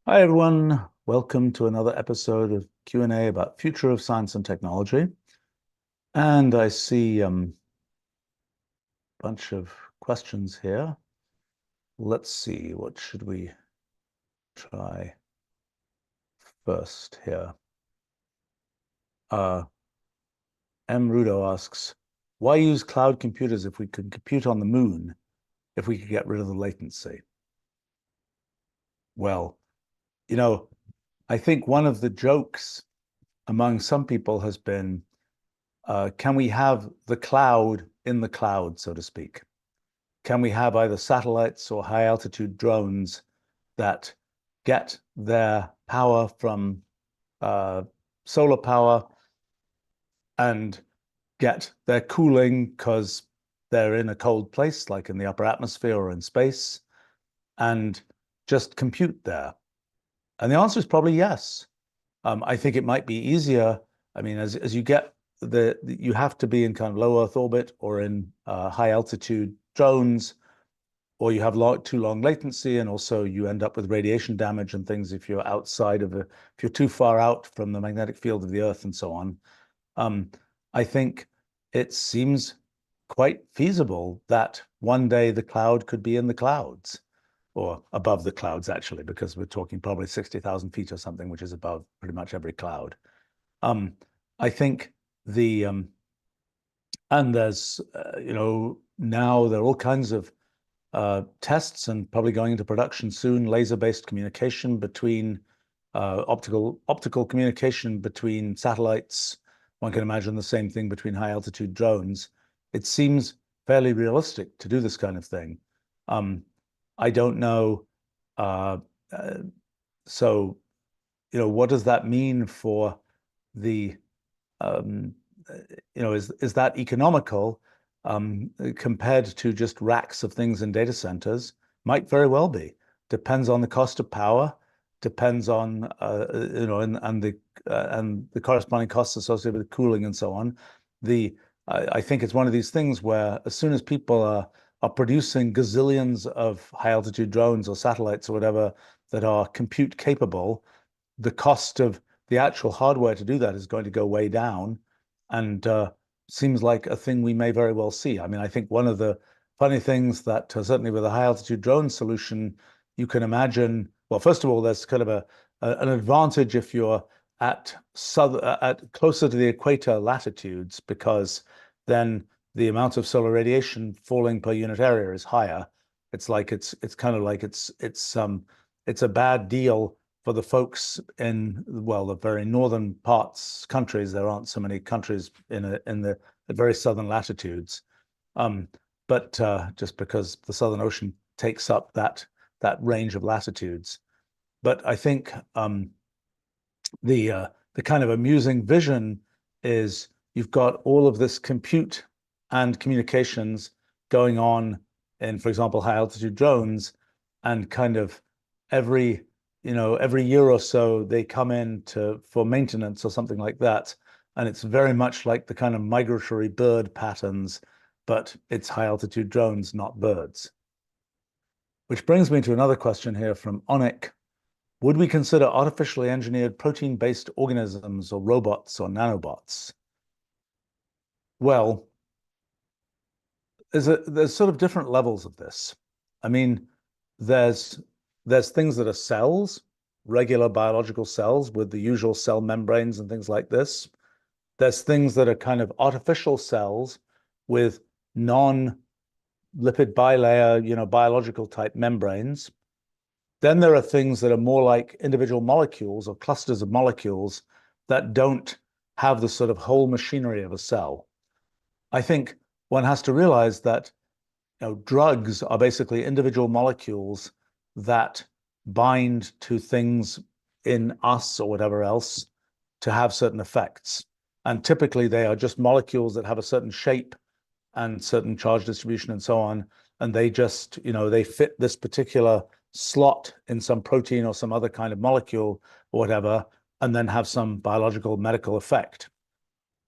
Hi, everyone. Welcome to another episode of Q&A about future of science and technology. And I see a bunch of questions here. Let's see, what should we try first here? M. Rudo asks, why use cloud computers if we could compute on the moon, if we could get rid of the latency? Well, you know, I think one of the jokes among some people has been, can we have the cloud in the cloud, so to speak? Can we have either satellites or high altitude drones that get their power from solar power and get their cooling because they're in a cold place, like in the upper atmosphere or in space, and just compute there? And the answer is probably yes. I think it might be easier. I mean, as you get you have to be in kind of low Earth orbit or in high altitude drones, or you have too long latency, and also you end up with radiation damage and things if you're outside of if you're too far out from the magnetic field of the Earth and so on. I think it seems quite feasible that one day the cloud could be in the clouds, or above the clouds, actually, because we're talking probably 60,000 feet or something, which is above pretty much every cloud. I think and there's, now there are all kinds of tests and probably going into production soon, laser-based communication between optical communication between satellites. One can imagine the same thing between high altitude drones. It seems fairly realistic to do this kind of thing. I don't know. Uh, uh, so, what does that mean for the, um, is that economical compared to just racks of things in data centers? Might very well be. Depends on the cost of power, depends on, and the corresponding costs associated with cooling and so on. I think it's one of these things where as soon as people are producing gazillions of high altitude drones or satellites or whatever that are compute capable, the cost of the actual hardware to do that is going to go way down, and seems like a thing we may very well see. I mean, I think one of the funny things that certainly with a high altitude drone solution, you can imagine. Well, first of all, there's kind of an advantage if you're at closer to the equator latitudes, because then the amount of solar radiation falling per unit area is higher. It's like it's kind of like it's a bad deal for the folks in, well, the very northern parts countries. There aren't so many countries in the very southern latitudes, but just because the Southern Ocean takes up that range of latitudes. But I think the kind of amusing vision is you've got all of this compute and communications going on in, for example, high altitude drones, and kind of every every year or so they come in for maintenance or something like that, and it's very much like the kind of migratory bird patterns, but it's high altitude drones, not birds. Which brings me to another question here from Onik. Would we consider artificially engineered protein-based organisms or robots or nanobots? Well, there's sort of different levels of this. I mean, there's things that are cells, regular biological cells with the usual cell membranes and things like this. There's things that are kind of artificial cells with non-lipid bilayer, biological type membranes. Then there are things that are more like individual molecules or clusters of molecules that don't have the sort of whole machinery of a cell. I think one has to realize that drugs are basically individual molecules that bind to things in us or whatever else to have certain effects. And typically they are just molecules that have a certain shape and certain charge distribution and so on. And they just, they fit this particular slot in some protein or some other kind of molecule or whatever, and then have some biological medical effect.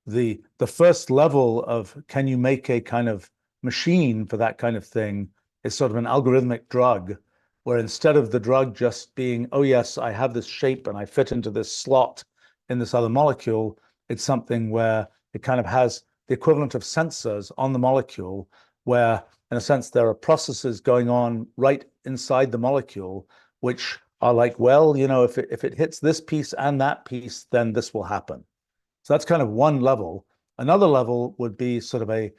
The first level of can you make a kind of machine for that kind of thing is sort of an algorithmic drug where instead of the drug just being, oh yes, I have this shape and I fit into this slot in this other molecule, it's something where it kind of has the equivalent of sensors on the molecule, where in a sense there are processes going on right inside the molecule, which are like, well, if it hits this piece and that piece, then this will happen. So that's kind of one level. Another level would be sort of a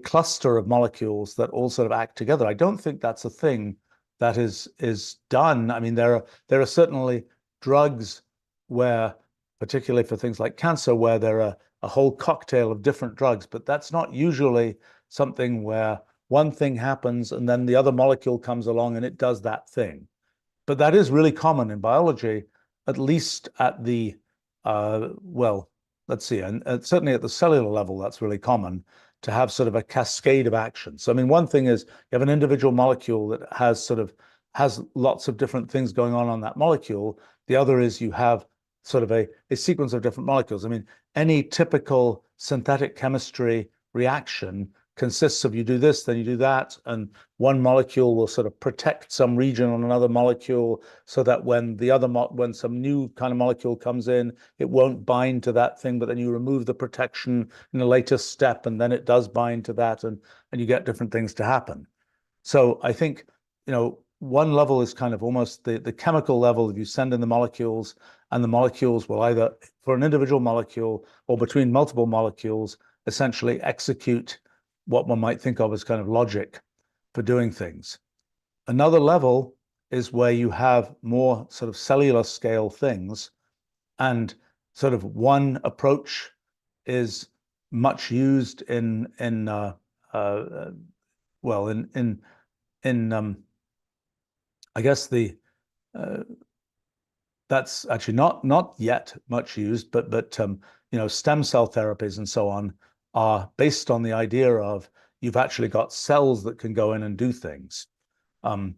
cluster of molecules that all sort of act together. I don't think that's a thing that is done. I mean, there are certainly drugs where, particularly for things like cancer, where there are a whole cocktail of different drugs, but that's not usually something where one thing happens and then the other molecule comes along and it does that thing. But that is really common in biology, at least at the, well, let's see, and certainly at the cellular level, that's really common to have sort of a cascade of actions. So, I mean, one thing is you have an individual molecule that has lots of different things going on that molecule. The other is you have sort of a sequence of different molecules. I mean, any typical synthetic chemistry reaction consists of you do this, then you do that, and one molecule will sort of protect some region on another molecule so that when when some new kind of molecule comes in, it won't bind to that thing, but then you remove the protection in the latest step, and then it does bind to that, and you get different things to happen. So I think, one level is kind of almost the chemical level. If you send in the molecules, and the molecules will either, for an individual molecule or between multiple molecules, essentially execute what one might think of as kind of logic for doing things. Another level is where you have more sort of cellular scale things, and sort of one approach is much used I guess that's actually not yet much used, but stem cell therapies and so on are based on the idea of you've actually got cells that can go in and do things. There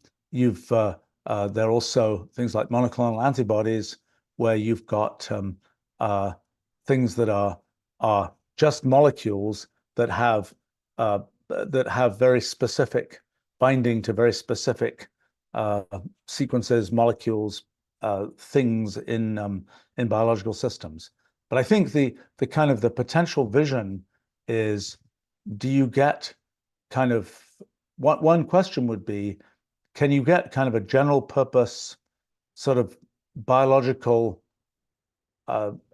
are also things like monoclonal antibodies where you've got things that are just molecules that have very specific binding to very specific sequences, molecules, things in biological systems. But I think the kind of the potential vision is, do you get kind of one question would be, can you get kind of a general purpose sort of biological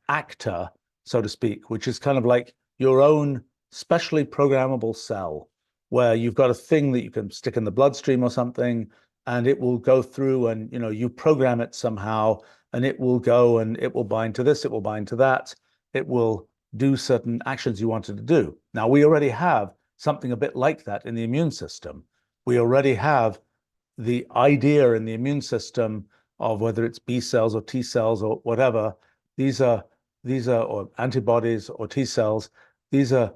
actor, so to speak, which is kind of like your own specially programmable cell, where you've got a thing that you can stick in the bloodstream or something, and it will go through and you program it somehow, and it will go and it will bind to this, it will bind to that, it will do certain actions you wanted to do. Now, we already have something a bit like that in the immune system. We already have the idea in the immune system of whether it's B cells or T cells or whatever, these are or antibodies or T cells, these are,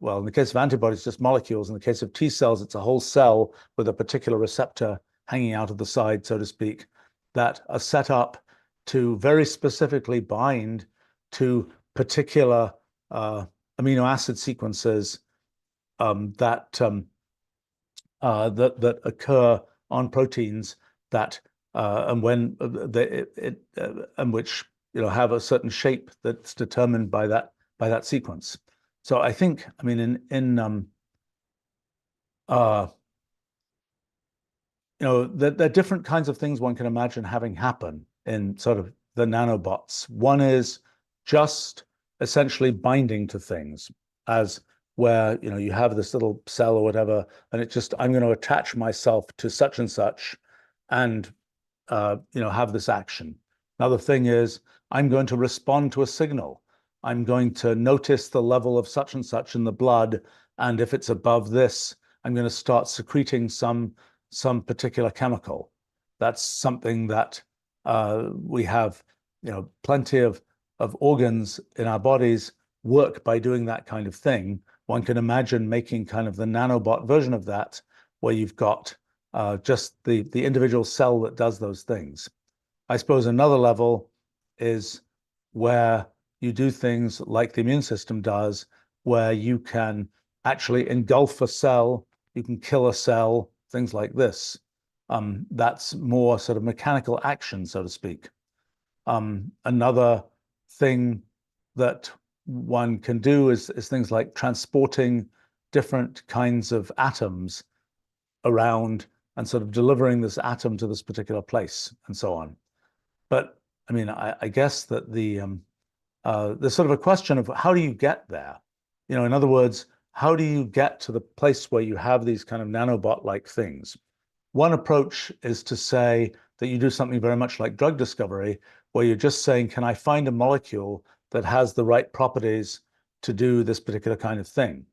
well, in the case of antibodies, just molecules. In the case of T cells, it's a whole cell with a particular receptor hanging out of the side, so to speak, that are set up to very specifically bind to particular amino acid sequences that occur on proteins that and when and which have a certain shape that's determined by that sequence. So I think, I mean, there are different kinds of things one can imagine having happen in sort of the nanobots. One is just essentially binding to things, as where you have this little cell or whatever, and it just, I'm going to attach myself to such and such, and have this action. Another thing is I'm going to respond to a signal. I'm going to notice the level of such and such in the blood, and if it's above this, I'm going to start secreting some particular chemical. That's something that we have, plenty of organs in our bodies work by doing that kind of thing. One can imagine making kind of the nanobot version of that, where you've got just the individual cell that does those things. I suppose another level is where you do things like the immune system does, where you can actually engulf a cell, you can kill a cell, things like this. That's more sort of mechanical action, so to speak. Another thing that one can do is things like transporting different kinds of atoms around and sort of delivering this atom to this particular place and so on. But I mean, I guess that there's sort of a question of how do you get there? In other words, how do you get to the place where you have these kind of nanobot-like things? One approach is to say that you do something very much like drug discovery, where you're just saying, can I find a molecule that has the right properties to do this particular kind of thing?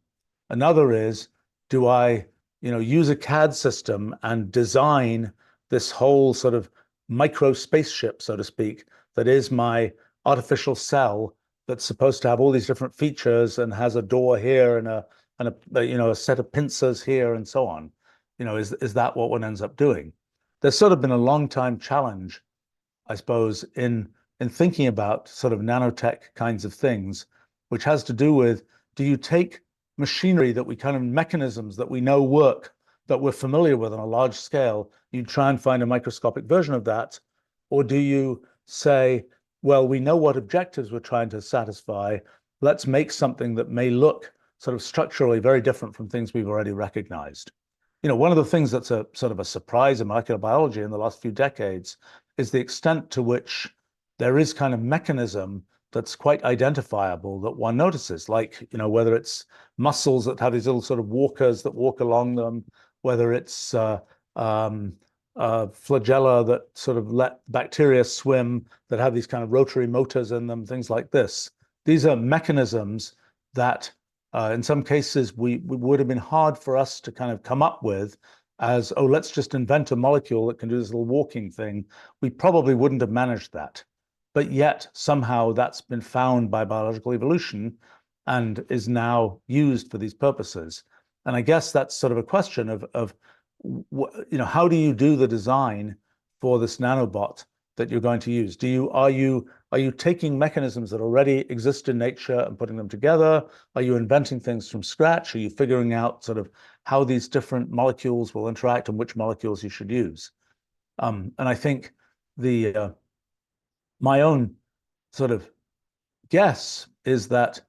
Another is, do I, use a CAD system and design this whole sort of micro spaceship, so to speak, that is my artificial cell that's supposed to have all these different features and has a door here and a set of pincers here and so on. Is that what one ends up doing? There's sort of been a long time challenge, I suppose, in thinking about sort of nanotech kinds of things, which has to do with, do you take machinery that we kind of mechanisms that we know work, that we're familiar with on a large scale, you try and find a microscopic version of that, or do you say, well, we know what objectives we're trying to satisfy, let's make something that may look sort of structurally very different from things we've already recognized. One of the things that's a sort of a surprise in molecular biology in the last few decades is the extent to which there is kind of mechanism that's quite identifiable that one notices, like, whether it's muscles that have these little sort of walkers that walk along them, whether it's flagella that sort of let bacteria swim that have these kind of rotary motors in them, things like this. These are mechanisms that in some cases we would have been hard for us to kind of come up with as, oh, let's just invent a molecule that can do this little walking thing. We probably wouldn't have managed that. But yet somehow that's been found by biological evolution and is now used for these purposes. And I guess that's sort of a question of how do you do the design for this nanobot that you're going to use? Are you taking mechanisms that already exist in nature and putting them together? Are you inventing things from scratch? Are you figuring out sort of how these different molecules will interact and which molecules you should use? And I think my own sort of guess is that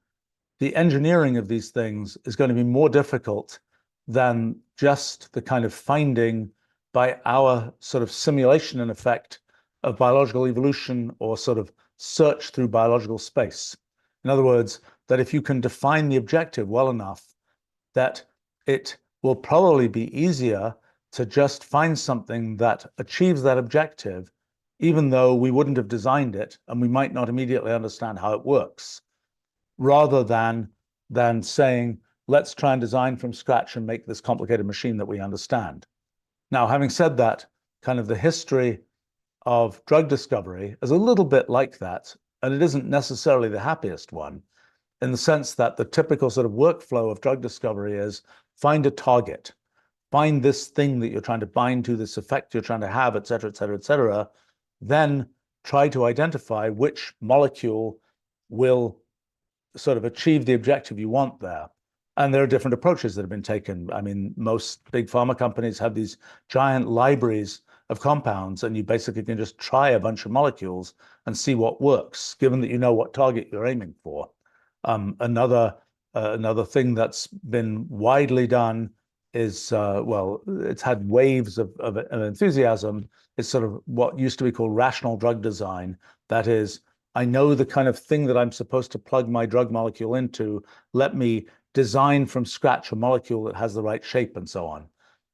the engineering of these things is going to be more difficult than just the kind of finding by our sort of simulation in effect of biological evolution or sort of search through biological space. In other words, that if you can define the objective well enough, that it will probably be easier to just find something that achieves that objective, even though we wouldn't have designed it and we might not immediately understand how it works, rather than saying, let's try and design from scratch and make this complicated machine that we understand. Now, having said that, kind of the history of drug discovery is a little bit like that, and it isn't necessarily the happiest one, in the sense that the typical sort of workflow of drug discovery is find a target, find this thing that you're trying to bind to, this effect you're trying to have, et cetera, et cetera, et cetera, then try to identify which molecule will sort of achieve the objective you want there. And there are different approaches that have been taken. I mean, most big pharma companies have these giant libraries of compounds, and you basically can just try a bunch of molecules and see what works, given that you know what target you're aiming for. Another thing that's been widely done is, well, it's had waves of enthusiasm. It's sort of what used to be called rational drug design. That is, I know the kind of thing that I'm supposed to plug my drug molecule into. Let me design from scratch a molecule that has the right shape and so on.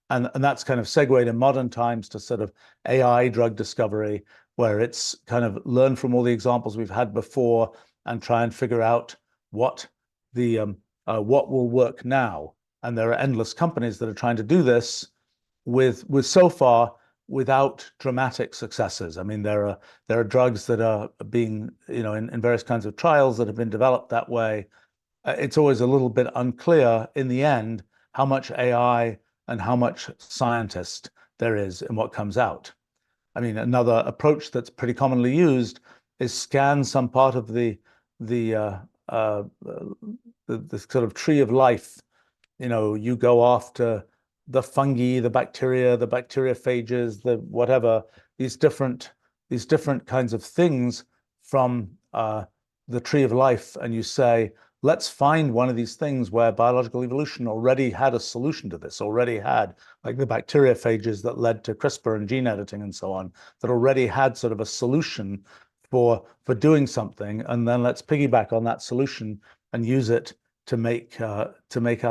And that's kind of segued in modern times to sort of AI drug discovery, where it's kind of learn from all the examples we've had before and try and figure out what will work now. And there are endless companies that are trying to do this with so far without dramatic successes. I mean, there are drugs that are being, in various kinds of trials that have been developed that way. It's always a little bit unclear in the end how much AI and how much scientist there is in what comes out. I mean, another approach that's pretty commonly used is scan some part of the sort of tree of life. You go off to the fungi, the bacteria, the bacteriophages, the whatever, these different kinds of things from the tree of life, and you say, let's find one of these things where biological evolution already had a solution to this, already had, like the bacteriophages that led to CRISPR and gene editing and so on, that already had sort of a solution for doing something, and then let's piggyback on that solution and use it to make our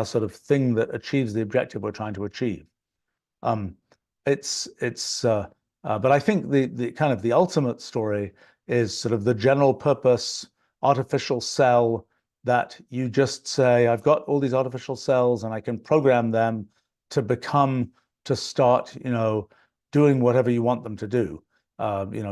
sort of thing that achieves the objective we're trying to achieve. But I think the kind of the ultimate story is sort of the general purpose artificial cell that you just say, I've got all these artificial cells and I can program them to start, doing whatever you want them to do.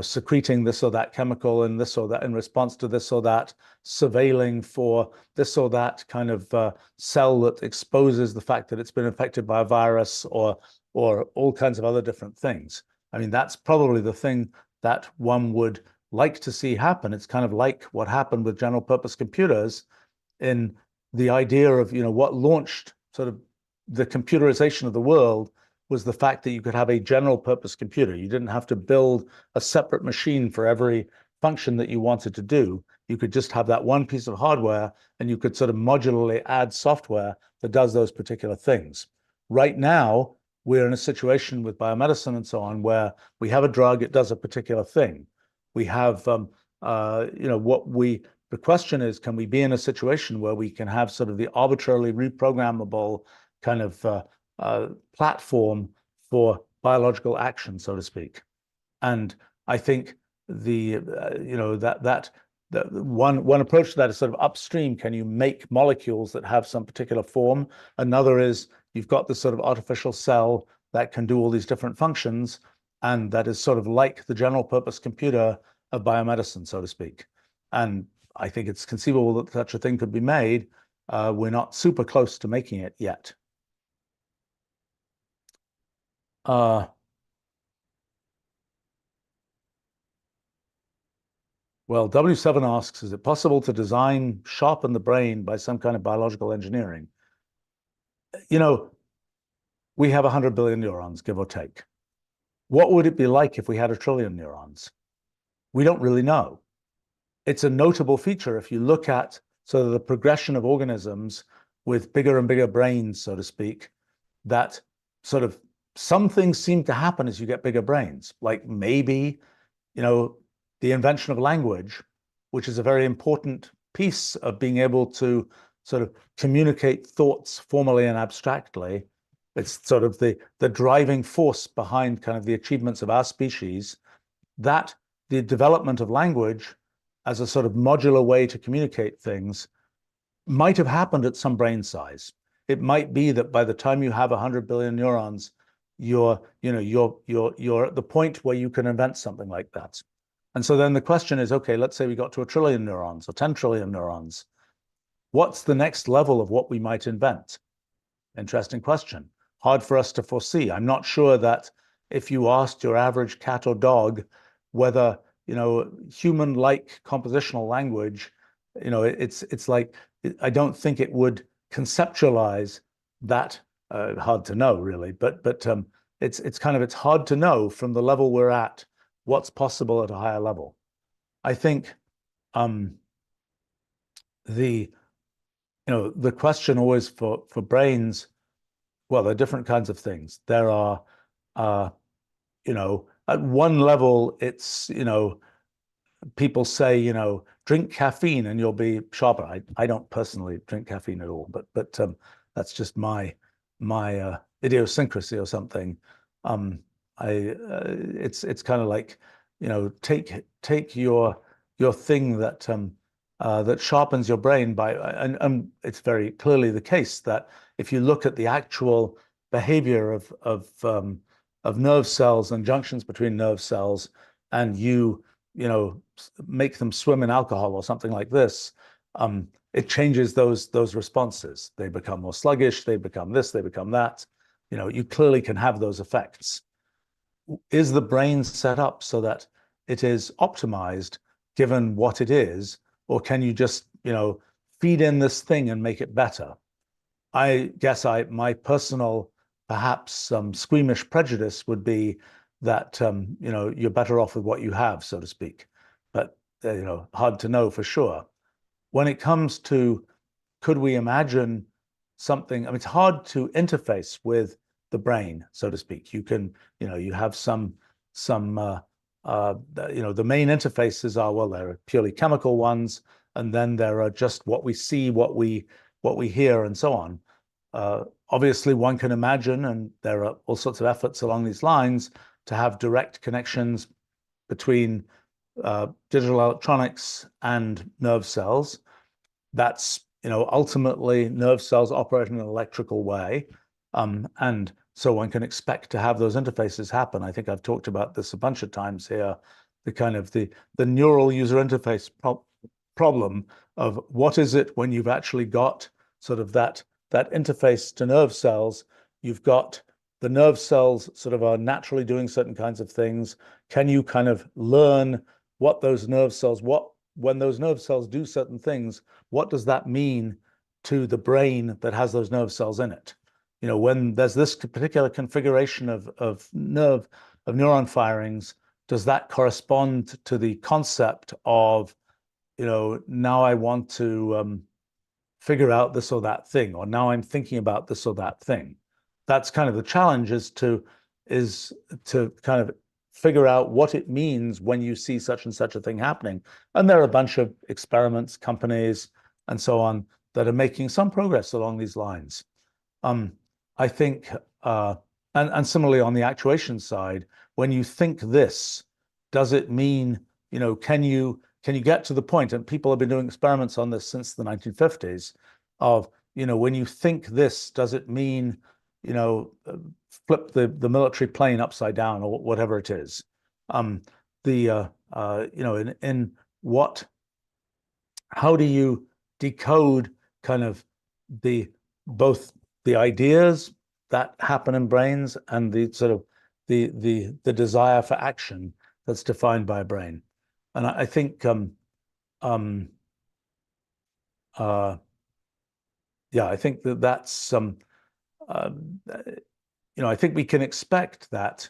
Secreting this or that chemical and this or that in response to this or that, surveilling for this or that kind of cell that exposes the fact that it's been infected by a virus or all kinds of other different things. I mean, that's probably the thing that one would like to see happen. It's kind of like what happened with general purpose computers in the idea of, what launched sort of the computerization of the world was the fact that you could have a general purpose computer. You didn't have to build a separate machine for every function that you wanted to do. You could just have that one piece of hardware and you could sort of modularly add software that does those particular things. Right now, we're in a situation with biomedicine and so on where we have a drug, it does a particular thing. We have, the question is, can we be in a situation where we can have sort of the arbitrarily reprogrammable kind of platform for biological action, so to speak? And I think that one approach to that is sort of upstream. Can you make molecules that have some particular form? Another is you've got this sort of artificial cell that can do all these different functions, and that is sort of like the general purpose computer of biomedicine, so to speak. And I think it's conceivable that such a thing could be made. We're not super close to making it yet. Well, W7 asks, is it possible to sharpen the brain by some kind of biological engineering? We have 100 billion neurons, give or take. What would it be like if we had 1 trillion neurons? We don't really know. It's a notable feature if you look at sort of the progression of organisms with bigger and bigger brains, so to speak, that sort of some things seem to happen as you get bigger brains, like maybe, the invention of language, which is a very important piece of being able to sort of communicate thoughts formally and abstractly. It's sort of the driving force behind kind of the achievements of our species, that the development of language as a sort of modular way to communicate things might have happened at some brain size. It might be that by the time you have 100 billion neurons, you're at the point where you can invent something like that. And so then the question is, okay, let's say we got to 1 trillion neurons or 10 trillion neurons. What's the next level of what we might invent? Interesting question. Hard for us to foresee. I'm not sure that if you asked your average cat or dog whether, human-like compositional language, it's like, I don't think it would conceptualize that. Hard to know, really, but it's hard to know from the level we're at what's possible at a higher level. I think the question always for brains, well, there are different kinds of things. There are, at one level, it's, people say, drink caffeine and you'll be sharper. I don't personally drink caffeine at all, but that's just my idiosyncrasy or something. It's kind of like, take your thing that sharpens your brain by, and it's very clearly the case that if you look at the actual behavior of nerve cells and junctions between nerve cells, and you make them swim in alcohol or something like this, it changes those responses. They become more sluggish, they become this, they become that. You clearly can have those effects. Is the brain set up so that it is optimized given what it is, or can you just, feed in this thing and make it better? I guess my personal perhaps some squeamish prejudice would be that you're better off with what you have, so to speak. But hard to know for sure. When it comes to could we imagine something? I mean, it's hard to interface with the brain, so to speak. You can, you have some the main interfaces are, well, there are purely chemical ones, and then there are just what we see, what we hear, and so on. Obviously, one can imagine, and there are all sorts of efforts along these lines to have direct connections between digital electronics and nerve cells. That's, ultimately nerve cells operate in an electrical way. And so one can expect to have those interfaces happen. I think I've talked about this a bunch of times here, the kind of the neural user interface problem of what is it when you've actually got sort of that interface to nerve cells. You've got the nerve cells sort of are naturally doing certain kinds of things. Can you kind of learn what those nerve cells, when those nerve cells do certain things, what does that mean to the brain that has those nerve cells in it? When there's this particular configuration of neuron firings, does that correspond to the concept of, now I want to figure out this or that thing, or now I'm thinking about this or that thing? That's kind of the challenge, is to kind of figure out what it means when you see such and such a thing happening. And there are a bunch of experiments, companies, and so on that are making some progress along these lines. I think, and similarly on the actuation side, when you think this, does it mean, can you get to the point, and people have been doing experiments on this since the 1950s, of, when you think this, does it mean, flip the military plane upside down or whatever it is? In what, how do you decode kind of both the ideas that happen in brains and the sort of the desire for action that's defined by a brain? And I think I think that's I think we can expect that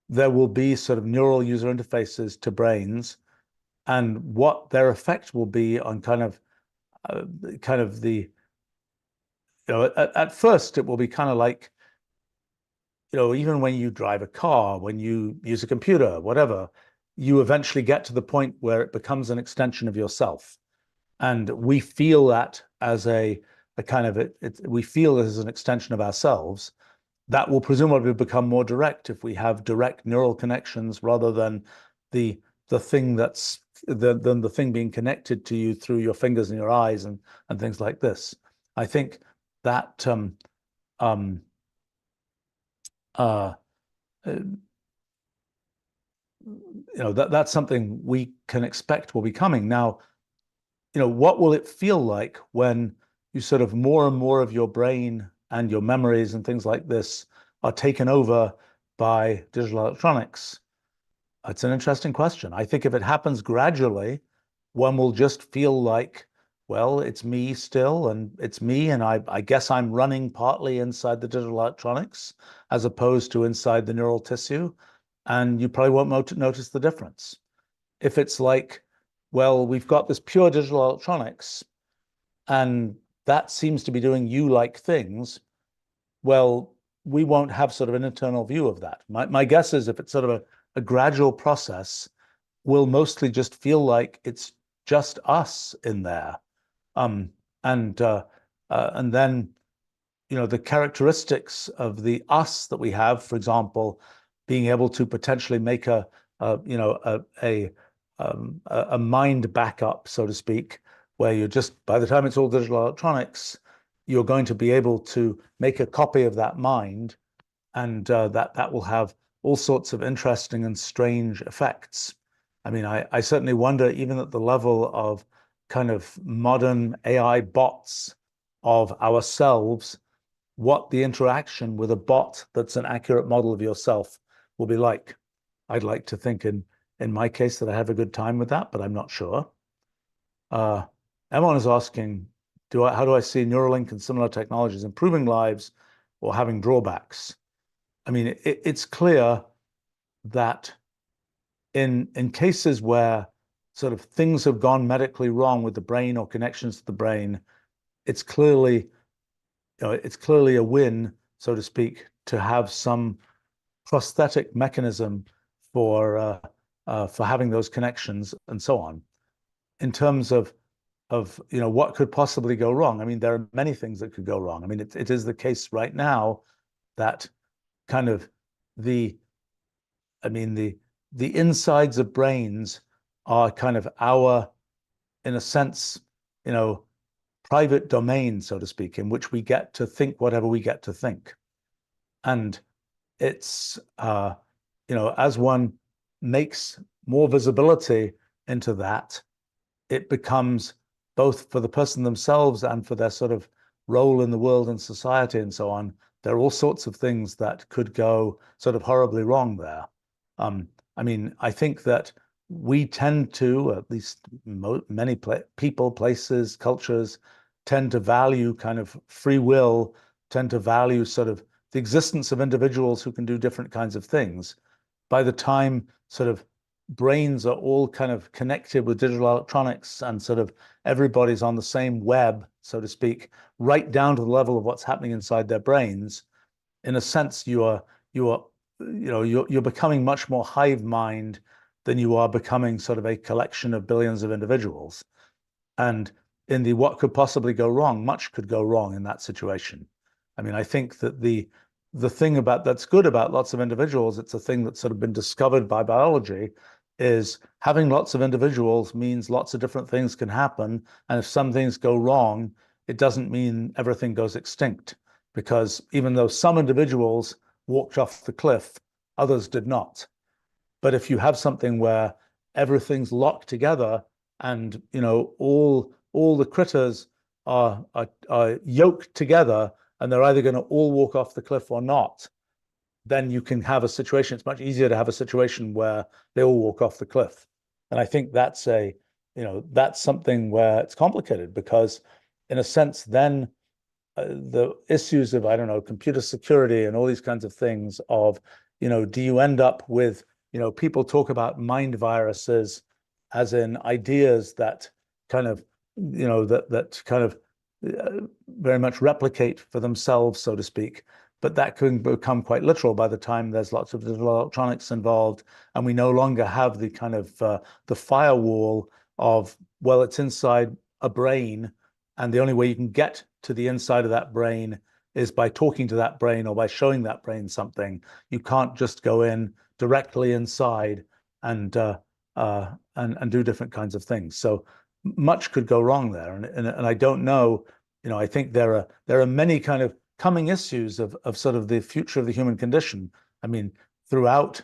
there will be sort of neural user interfaces to brains, and what their effect will be on kind of the, at first it will be kind of like, even when you drive a car, when you use a computer, whatever, you eventually get to the point where it becomes an extension of yourself. And we feel that as a kind of we feel it as an extension of ourselves. That will presumably become more direct if we have direct neural connections rather than the thing that's the thing being connected to you through your fingers and your eyes and things like this. I think that that's something we can expect will be coming. Now, what will it feel like when you sort of more and more of your brain and your memories and things like this are taken over by digital electronics? It's an interesting question. I think if it happens gradually, one will just feel like, well, it's me still, and it's me, and I guess I'm running partly inside the digital electronics as opposed to inside the neural tissue, and you probably won't notice the difference. If it's like, well, we've got this pure digital electronics, and that seems to be doing you-like things, well, we won't have sort of an internal view of that. My guess is if it's sort of a gradual process, we'll mostly just feel like it's just us in there. And then, the characteristics of the us that we have, for example, being able to potentially make a mind backup, so to speak, where you're just, by the time it's all digital electronics, you're going to be able to make a copy of that mind, and that will have all sorts of interesting and strange effects. I mean, I certainly wonder, even at the level of kind of modern AI bots of ourselves, what the interaction with a bot that's an accurate model of yourself will be like. I'd like to think in my case that I have a good time with that, but I'm not sure. Emon is asking, how do I see Neuralink and similar technologies improving lives or having drawbacks. I mean, it's clear that in cases where sort of things have gone medically wrong with the brain or connections to the brain, it's clearly a win, so to speak, to have some prosthetic mechanism for having those connections and so on. In terms of what could possibly go wrong, I mean, there are many things that could go wrong. I mean, it is the case right now that kind of the insides of brains are kind of our, in a sense, private domain, so to speak, in which we get to think whatever we get to think. And it's, as one makes more visibility into that, it becomes both for the person themselves and for their sort of role in the world and society and so on. There are all sorts of things that could go sort of horribly wrong there. I mean, I think that we tend to, at least many people, places, cultures, tend to value kind of free will, tend to value sort of the existence of individuals who can do different kinds of things. By the time sort of brains are all kind of connected with digital electronics and sort of everybody's on the same web, so to speak, right down to the level of what's happening inside their brains, in a sense, you're becoming much more hive mind than you are becoming sort of a collection of billions of individuals. And in the what could possibly go wrong, much could go wrong in that situation. I mean, I think that the thing that's good about lots of individuals, it's a thing that's sort of been discovered by biology, is having lots of individuals means lots of different things can happen. And if some things go wrong, it doesn't mean everything goes extinct, because even though some individuals walked off the cliff, others did not. But if you have something where everything's locked together and all the critters are yoked together and they're either going to all walk off the cliff or not, then you can have a situation. It's much easier to have a situation where they all walk off the cliff. And I think that's something where it's complicated, because in a sense, then the issues of, I don't know, computer security and all these kinds of things of, do you end up with, people talk about mind viruses as in ideas that kind of, that kind of very much replicate for themselves, so to speak. But that can become quite literal by the time there's lots of digital electronics involved, and we no longer have the kind of the firewall of, well, it's inside a brain, and the only way you can get to the inside of that brain is by talking to that brain or by showing that brain something. You can't just go in directly inside and do different kinds of things. So much could go wrong there, and I don't know. I think there are many kind of coming issues of sort of the future of the human condition. I mean, throughout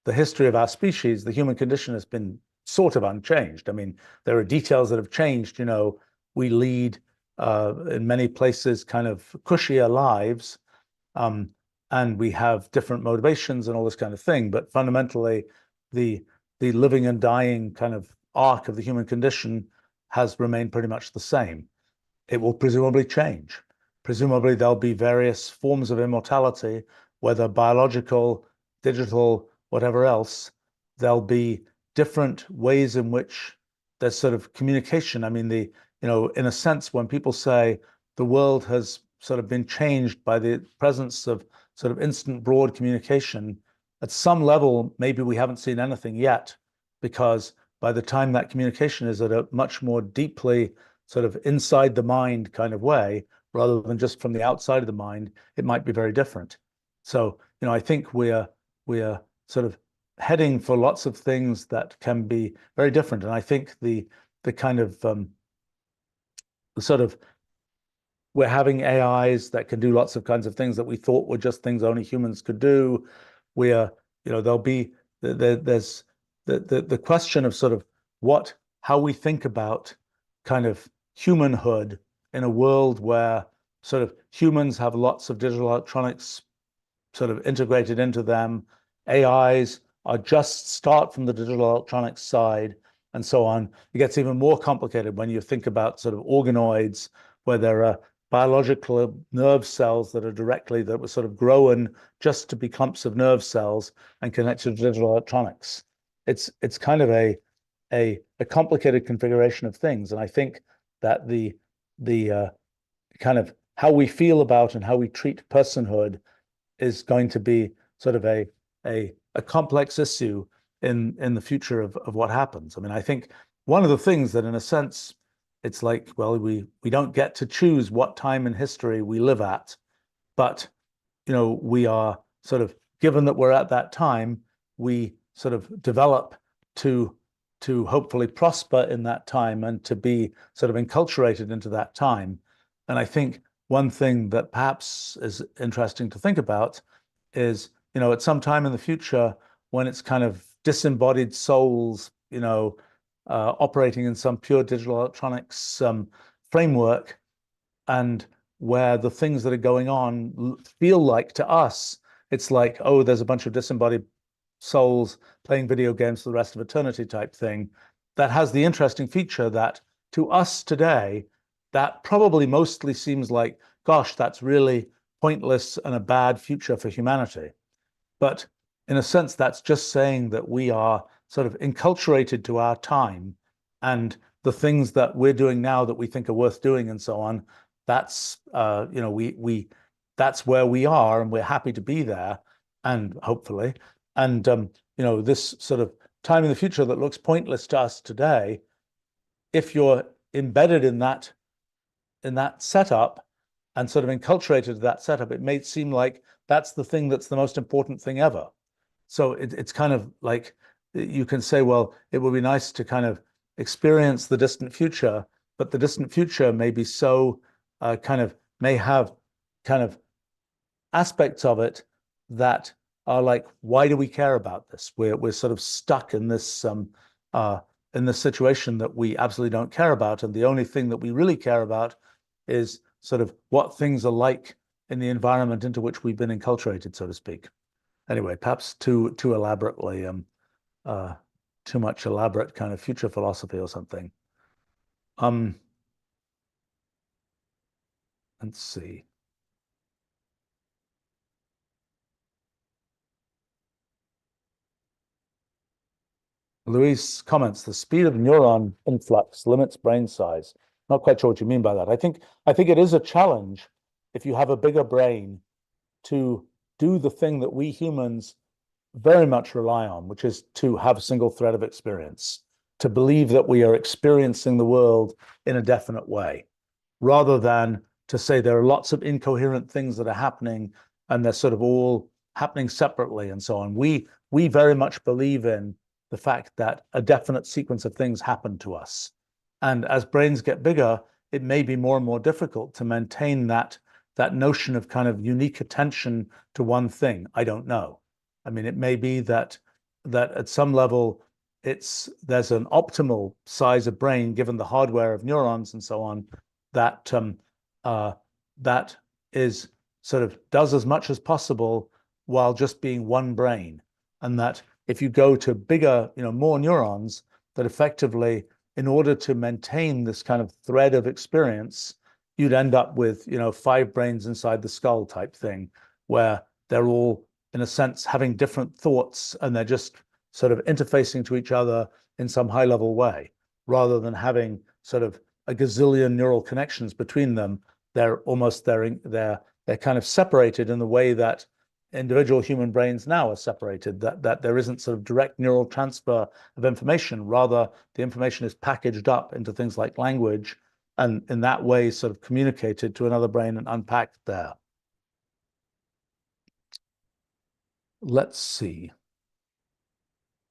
the history of our species, the human condition has been sort of unchanged. I mean, there are details that have changed. We lead in many places kind of cushier lives, and we have different motivations and all this kind of thing. But fundamentally, the living and dying kind of arc of the human condition has remained pretty much the same. It will presumably change. Presumably there'll be various forms of immortality, whether biological, digital, whatever else. There'll be different ways in which there's sort of communication. I mean, in a sense, when people say the world has sort of been changed by the presence of sort of instant broad communication, at some level, maybe we haven't seen anything yet, because by the time that communication is at a much more deeply sort of inside the mind kind of way, rather than just from the outside of the mind, it might be very different. So, I think we're sort of heading for lots of things that can be very different. And I think the kind of sort of, we're having AIs that can do lots of kinds of things that we thought were just things only humans could do. There'll be there's the question of sort of how we think about kind of humanhood in a world where sort of humans have lots of digital electronics sort of integrated into them. AIs are just start from the digital electronics side and so on. It gets even more complicated when you think about sort of organoids, where there are biological nerve cells that were sort of grown just to be clumps of nerve cells and connected to digital electronics. It's kind of a complicated configuration of things, and I think that the kind of how we feel about and how we treat personhood is going to be sort of a complex issue in the future of what happens. I mean, I think one of the things that, in a sense, it's like, well, we don't get to choose what time in history we live at, but we are sort of given that we're at that time, we sort of develop to hopefully prosper in that time and to be sort of enculturated into that time. And I think one thing that perhaps is interesting to think about is, at some time in the future when it's kind of disembodied souls, operating in some pure digital electronics framework, and where the things that are going on feel like to us, it's like, oh, there's a bunch of disembodied souls playing video games for the rest of eternity type thing. That has the interesting feature that to us today, that probably mostly seems like, gosh, that's really pointless and a bad future for humanity. But in a sense, that's just saying that we are sort of enculturated to our time, and the things that we're doing now that we think are worth doing and so on, that's that's where we are, and we're happy to be there, and hopefully, and this sort of time in the future that looks pointless to us today, if you're embedded in that setup and sort of enculturated to that setup, it may seem like that's the thing that's the most important thing ever. So it's kind of like you can say, well, it would be nice to kind of experience the distant future, but the distant future may be so may have kind of aspects of it that are like, why do we care about this? We're sort of stuck in this situation that we absolutely don't care about, and the only thing that we really care about is sort of what things are like in the environment into which we've been enculturated, so to speak. Anyway, perhaps too elaborately, too much elaborate kind of future philosophy or something. Let's see. Luis comments, the speed of neuron influx limits brain size. Not quite sure what you mean by that. I think it is a challenge if you have a bigger brain to do the thing that we humans very much rely on, which is to have a single thread of experience, to believe that we are experiencing the world in a definite way, rather than to say there are lots of incoherent things that are happening and they're sort of all happening separately and so on. We very much believe in the fact that a definite sequence of things happen to us. And as brains get bigger, it may be more and more difficult to maintain that notion of kind of unique attention to one thing. I don't know. I mean, it may be that at some level there's an optimal size of brain given the hardware of neurons and so on that that is sort of does as much as possible while just being one brain, and that if you go to bigger, more neurons, that effectively, in order to maintain this kind of thread of experience, you'd end up with 5 brains inside the skull type thing, where they're all, in a sense, having different thoughts and they're just sort of interfacing to each other in some high level way, rather than having sort of a gazillion neural connections between them. They're kind of separated in the way that individual human brains now are separated, that there isn't sort of direct neural transfer of information. Rather, the information is packaged up into things like language, and in that way sort of communicated to another brain and unpacked there. Let's see.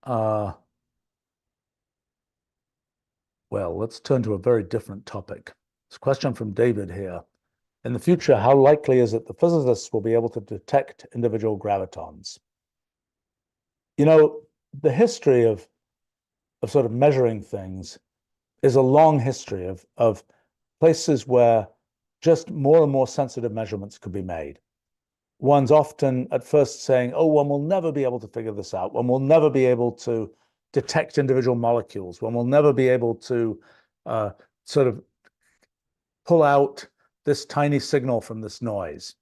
Well, let's turn to a very different topic. This question from David here. In the future, how likely is it the physicists will be able to detect individual gravitons? The history of sort of measuring things is a long history of places where just more and more sensitive measurements could be made. One's often at first saying, oh, one will never be able to figure this out. One will never be able to detect individual molecules. One will never be able to sort of pull out this tiny signal from this noise.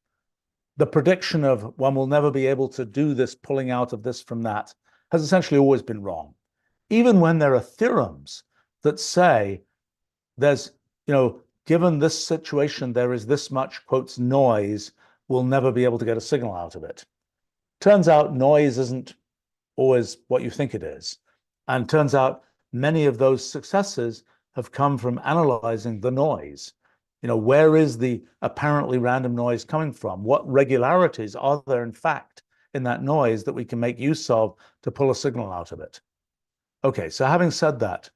The prediction of one will never be able to do this pulling out of this from that has essentially always been wrong. Even when there are theorems that say there's, given this situation, there is this much, quotes, noise, we'll never be able to get a signal out of it. Turns out noise isn't always what you think it is. And turns out many of those successes have come from analyzing the noise. Where is the apparently random noise coming from? What regularities are there, in fact, in that noise that we can make use of to pull a signal out of it? Okay, so having said that,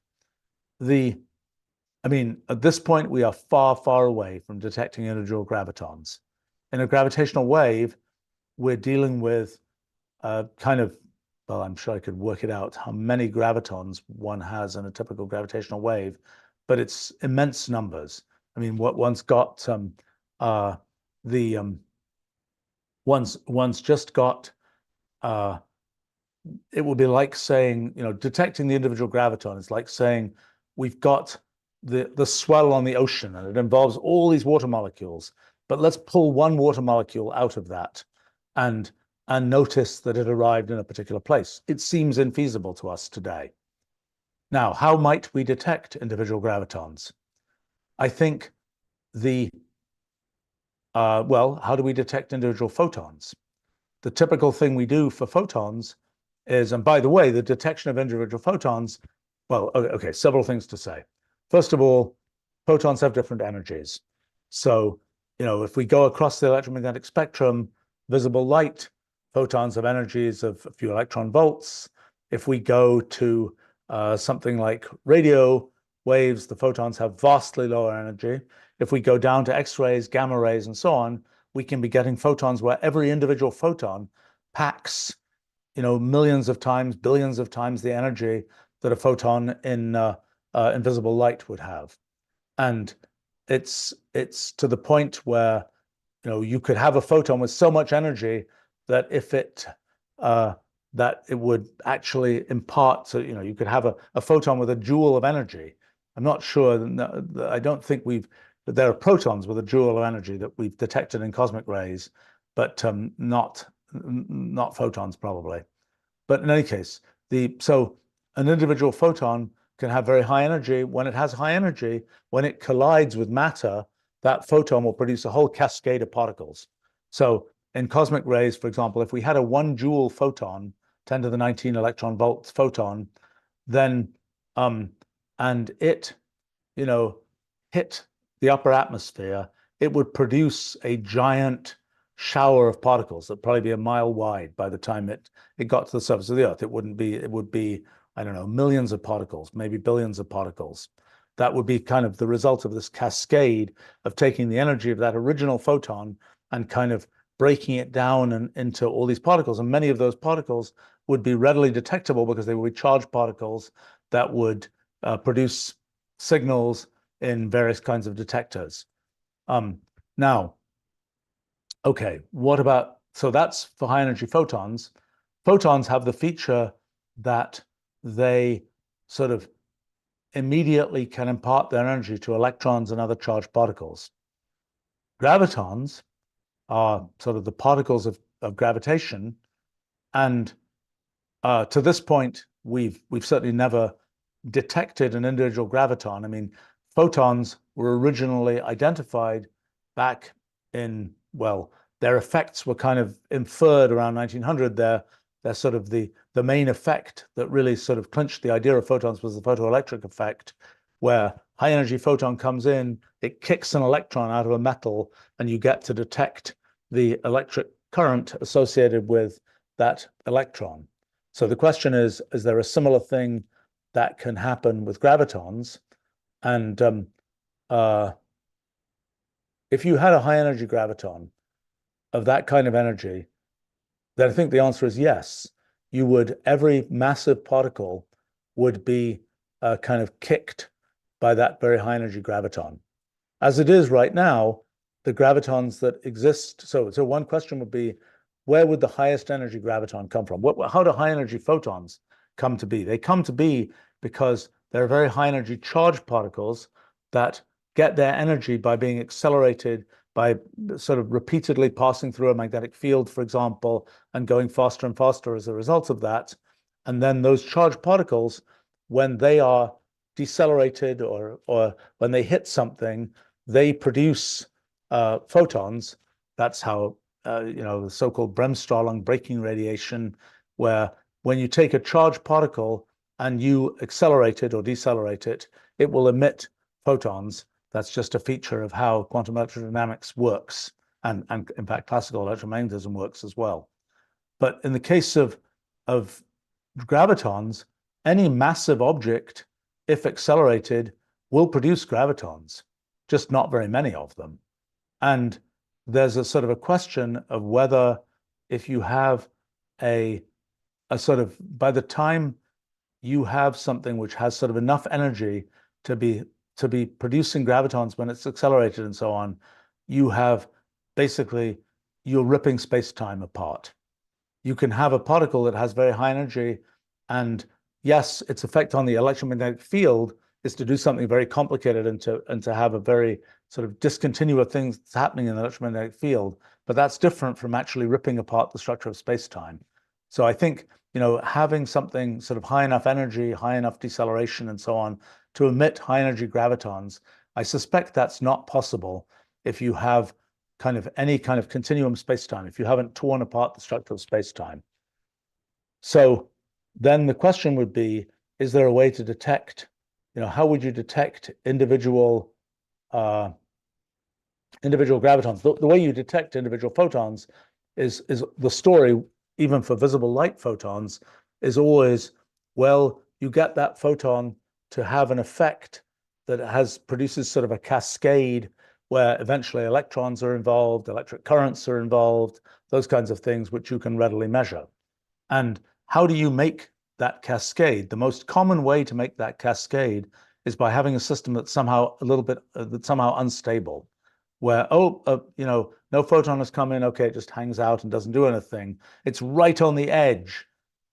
at this point, we are far, far away from detecting individual gravitons. In a gravitational wave, we're dealing with well, I'm sure I could work it out how many gravitons one has in a typical gravitational wave, but it's immense numbers. One's got one's just got it would be like saying, detecting the individual graviton is like saying we've got the swell on the ocean and it involves all these water molecules, but let's pull one water molecule out of that and notice that it arrived in a particular place. It seems infeasible to us today. Now, how might we detect individual gravitons? I think how do we detect individual photons? The typical thing we do for photons is, and by the way, the detection of individual photons, well, okay, several things to say. First of all, photons have different energies. So, if we go across the electromagnetic spectrum, visible light, photons have energies of a few electron volts. If we go to something like radio waves, the photons have vastly lower energy. If we go down to X-rays, gamma rays, and so on, we can be getting photons where every individual photon packs, millions of times, billions of times the energy that a photon in invisible light would have. And it's to the point where, you could have a photon with so much energy that if that it would actually impart, so you could have a photon with a joule of energy. I'm not sure, I don't think that there are protons with a joule of energy that we've detected in cosmic rays, but not photons probably. But in any case, so an individual photon can have very high energy. When it has high energy, when it collides with matter, that photon will produce a whole cascade of particles. So in cosmic rays, for example, if we had a 1 joule photon, 10 to the 19 electron volt photon, then and it hit the upper atmosphere, it would produce a giant shower of particles that'd probably be a mile wide by the time it got to the surface of the Earth. It would be, I don't know, millions of particles, maybe billions of particles. That would be kind of the result of this cascade of taking the energy of that original photon and kind of breaking it down into all these particles. And many of those particles would be readily detectable because they would be charged particles that would produce signals in various kinds of detectors. Now, okay, so that's for high energy photons. Photons have the feature that they sort of immediately can impart their energy to electrons and other charged particles. Gravitons are sort of the particles of gravitation, and to this point, we've certainly never detected an individual graviton. Photons were originally identified back in, well, their effects were kind of inferred around 1900. They're sort of the main effect that really sort of clinched the idea of photons was the photoelectric effect, where high energy photon comes in, it kicks an electron out of a metal, and you get to detect the electric current associated with that electron. So the question is there a similar thing that can happen with gravitons? And if you had a high energy graviton of that kind of energy, then I think the answer is yes. Every massive particle would be kind of kicked by that very high energy graviton. As it is right now, the gravitons that exist, so one question would be, where would the highest energy graviton come from? How do high energy photons come to be? They come to be because there are very high energy charged particles that get their energy by being accelerated by sort of repeatedly passing through a magnetic field, for example, and going faster and faster as a result of that. And then those charged particles, when they are decelerated or when they hit something, they produce photons. That's how, the so-called Bremsstrahlung braking radiation, where when you take a charged particle and you accelerate it or decelerate it, it will emit photons. That's just a feature of how quantum electrodynamics works, and in fact, classical electromagnetism works as well. But in the case of gravitons, any massive object, if accelerated, will produce gravitons, just not very many of them. And there's a sort of a question of whether, if you have a sort of, by the time you have something which has sort of enough energy to be producing gravitons when it's accelerated and so on, you have basically, you're ripping space-time apart. You can have a particle that has very high energy, and yes, its effect on the electromagnetic field is to do something very complicated and to have a very sort of discontinuous thing that's happening in the electromagnetic field, but that's different from actually ripping apart the structure of space-time. So I think, having something sort of high enough energy, high enough deceleration and so on to emit high energy gravitons, I suspect that's not possible if you have kind of any kind of continuum space-time, if you haven't torn apart the structure of space-time. So then the question would be, is there a way to detect, how would you detect individual gravitons? The way you detect individual photons is the story, even for visible light photons, is always, well, you get that photon to have an effect that produces sort of a cascade where eventually electrons are involved, electric currents are involved, those kinds of things which you can readily measure. And how do you make that cascade? The most common way to make that cascade is by having a system that's somehow that's somehow unstable, where, no photon has come in, okay, it just hangs out and doesn't do anything. It's right on the edge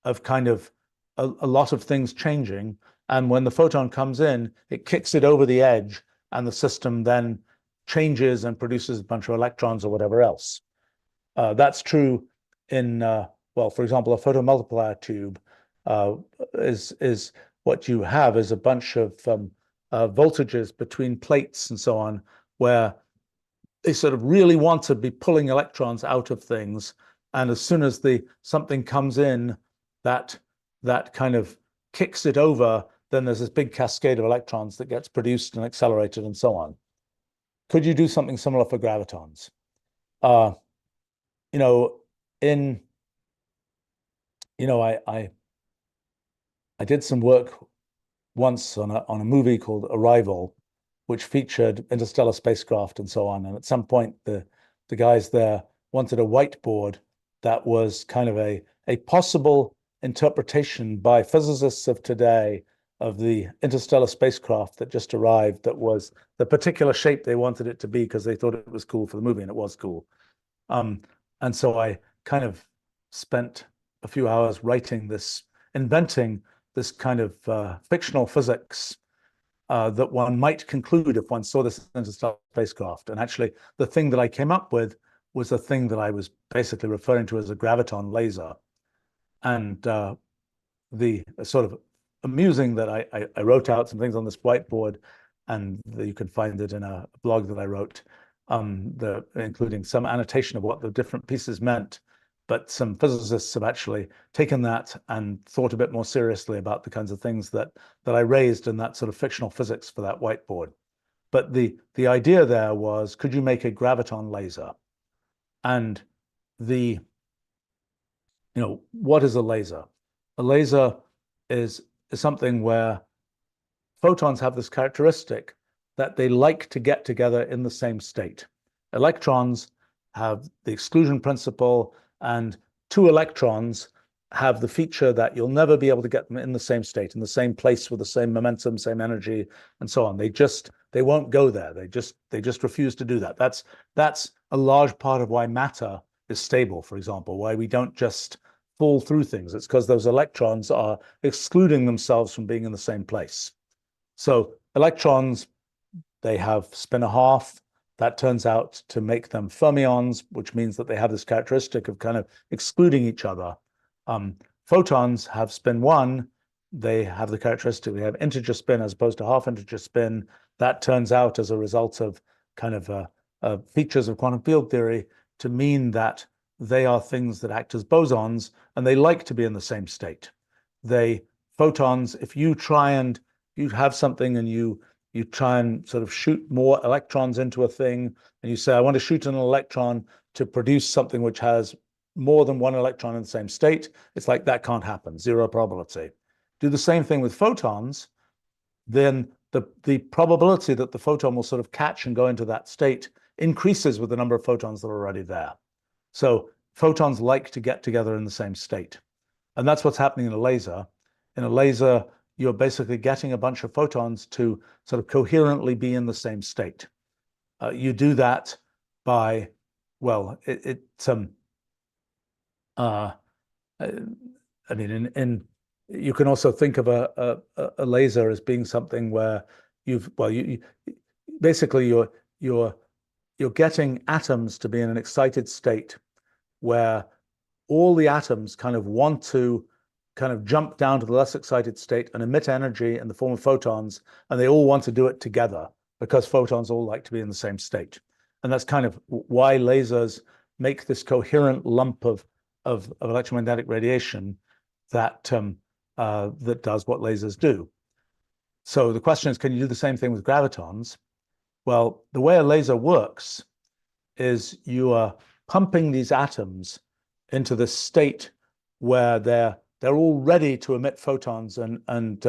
of kind of a lot of things changing. And when the photon comes in, it kicks it over the edge, and the system then changes and produces a bunch of electrons or whatever else. That's true in, for example, a photomultiplier tube is what you have is a bunch of voltages between plates and so on, where they sort of really want to be pulling electrons out of things. And as soon as something comes in that kind of kicks it over, then there's this big cascade of electrons that gets produced and accelerated and so on. Could you do something similar for gravitons? I did some work once on a movie called Arrival, which featured interstellar spacecraft and so on. And at some point, the guys there wanted a whiteboard that was kind of a possible interpretation by physicists of today of the interstellar spacecraft that just arrived, that was the particular shape they wanted it to be because they thought it was cool for the movie, and it was cool. And so I kind of spent a few hours inventing this kind of fictional physics that one might conclude if one saw this interstellar spacecraft. And actually, the thing that I came up with was a thing that I was basically referring to as a graviton laser. And the sort of amusing that I wrote out some things on this whiteboard, and you can find it in a blog that I wrote, including some annotation of what the different pieces meant. But some physicists have actually taken that and thought a bit more seriously about the kinds of things that I raised in that sort of fictional physics for that whiteboard. But the idea there was, could you make a graviton laser? And what is a laser? A laser is something where photons have this characteristic that they like to get together in the same state. Electrons have the exclusion principle, and two electrons have the feature that you'll never be able to get them in the same state, in the same place with the same momentum, same energy, and so on. They won't go there. They just refuse to do that. That's a large part of why matter is stable, for example, why we don't just fall through things. It's because those electrons are excluding themselves from being in the same place. So electrons, they have spin a half. That turns out to make them fermions, which means that they have this characteristic of kind of excluding each other. Photons have spin 1. They have the characteristic, they have integer spin as opposed to half integer spin. That turns out as a result of kind of features of quantum field theory to mean that they are things that act as bosons, and they like to be in the same state. Photons, if you try and you have something and you try and sort of shoot more electrons into a thing, and you say, I want to shoot an electron to produce something which has more than one electron in the same state, it's like that can't happen, 0 probability. Do the same thing with photons, then the probability that the photon will sort of catch and go into that state increases with the number of photons that are already there. So photons like to get together in the same state. And that's what's happening in a laser. In a laser, you're basically getting a bunch of photons to sort of coherently be in the same state. You do that by, well, I mean, you can also think of a laser as being something where basically you're getting atoms to be in an excited state where all the atoms kind of want to kind of jump down to the less excited state and emit energy in the form of photons, and they all want to do it together because photons all like to be in the same state. And that's kind of why lasers make this coherent lump of electromagnetic radiation that that does what lasers do. So the question is, can you do the same thing with gravitons? Well, the way a laser works is you are pumping these atoms into this state where they're all ready to emit photons and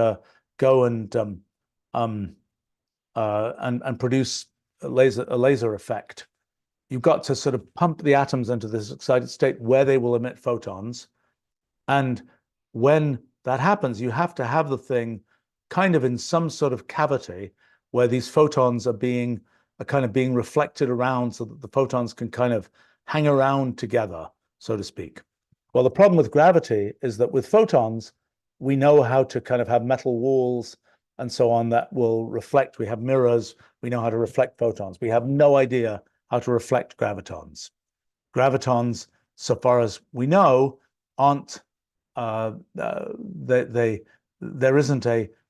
go and produce a laser effect. You've got to sort of pump the atoms into this excited state where they will emit photons. And when that happens, you have to have the thing kind of in some sort of cavity where these photons are kind of being reflected around so that the photons can kind of hang around together, so to speak. Well, the problem with gravity is that with photons, we know how to kind of have metal walls and so on that will reflect. We have mirrors. We know how to reflect photons. We have no idea how to reflect gravitons. Gravitons, so far as we know, aren't, there isn't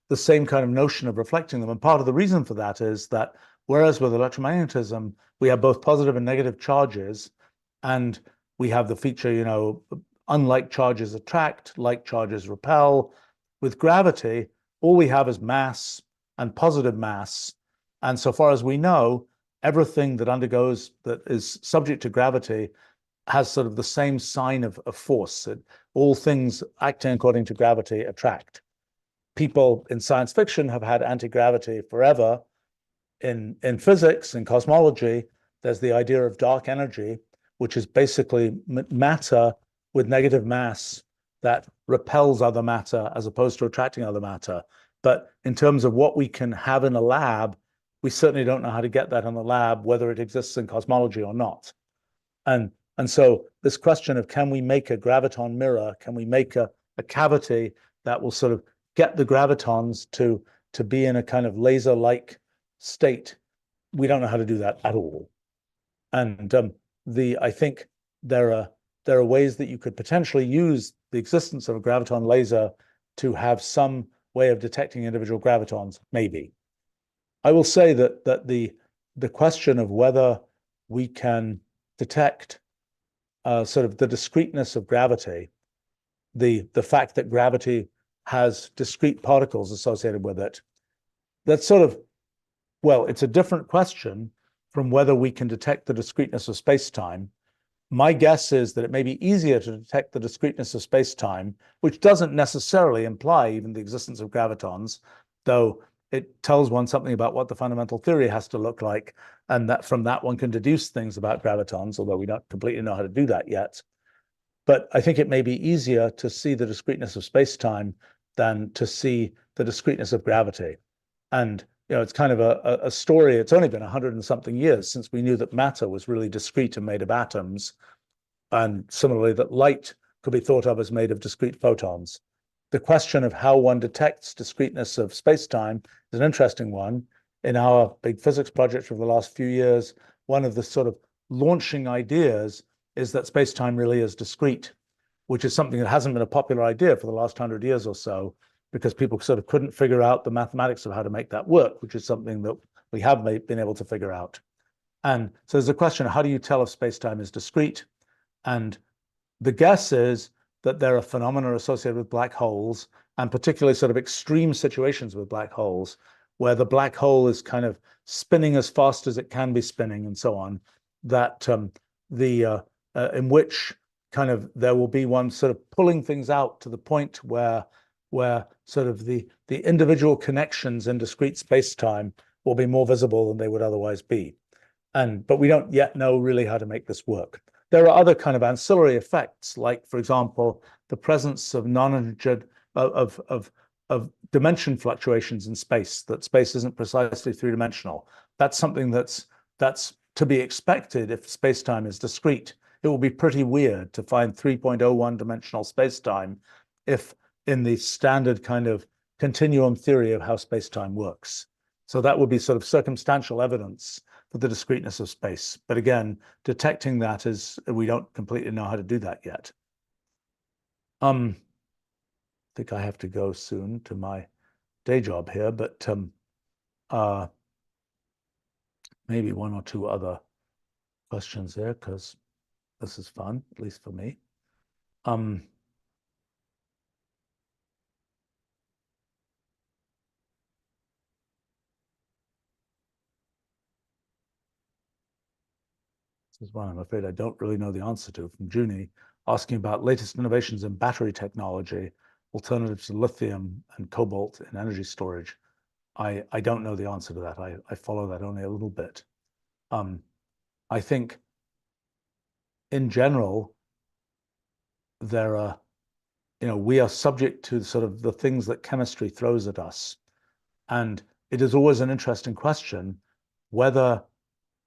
the same kind of notion of reflecting them. And part of the reason for that is that whereas with electromagnetism, we have both positive and negative charges, and we have the feature, unlike charges attract, like charges repel. With gravity, all we have is mass and positive mass. And so far as we know, everything that is subject to gravity has sort of the same sign of force. All things acting according to gravity attract. People in science fiction have had anti-gravity forever. In physics, in cosmology, there's the idea of dark energy, which is basically matter with negative mass that repels other matter as opposed to attracting other matter. But in terms of what we can have in a lab, we certainly don't know how to get that in the lab, whether it exists in cosmology or not. And so this question of, can we make a graviton mirror? Can we make a cavity that will sort of get the gravitons to be in a kind of laser-like state? We don't know how to do that at all. And I think there are ways that you could potentially use the existence of a graviton laser to have some way of detecting individual gravitons, maybe. I will say that the question of whether we can detect sort of the discreteness of gravity, the fact that gravity has discrete particles associated with it, that's sort of, well, it's a different question from whether we can detect the discreteness of space-time. My guess is that it may be easier to detect the discreteness of space-time, which doesn't necessarily imply even the existence of gravitons, though it tells one something about what the fundamental theory has to look like, and that from that one can deduce things about gravitons, although we don't completely know how to do that yet. But I think it may be easier to see the discreteness of space-time than to see the discreteness of gravity. And it's kind of a story. It's only been 100 and something years since we knew that matter was really discrete and made of atoms. And similarly, that light could be thought of as made of discrete photons. The question of how one detects discreteness of space-time is an interesting one. in our big physics project over the last few years, one of the sort of launching ideas is that space-time really is discrete, which is something that hasn't been a popular idea for the last 100 years or so, because people sort of couldn't figure out the mathematics of how to make that work, which is something that we have been able to figure out. And so there's a question, how do you tell if space-time is discrete? And the guess is that there are phenomena associated with black holes, and particularly sort of extreme situations with black holes, where the black hole is kind of spinning as fast as it can be spinning and so on, that in which kind of there will be one sort of pulling things out to the point where sort of the individual connections in discrete space-time will be more visible than they would otherwise be. But we don't yet know really how to make this work. There are other kind of ancillary effects, like, for example, the presence of of dimension fluctuations in space, that space isn't precisely three-dimensional. That's something that's to be expected if space-time is discrete. It will be pretty weird to find 3.01 dimensional space-time if in the standard kind of continuum theory of how space-time works. So that would be sort of circumstantial evidence for the discreteness of space. But again, detecting that is, we don't completely know how to do that yet. I think I have to go soon to my day job here, but maybe one or two other questions there, because this is fun, at least for me. This is one I'm afraid I don't really know the answer to, from Junie, asking about latest innovations in battery technology, alternatives to lithium and cobalt in energy storage. I don't know the answer to that. I follow that only a little bit. I think in general, there are, we are subject to sort of the things that chemistry throws at us. And it is always an interesting question whether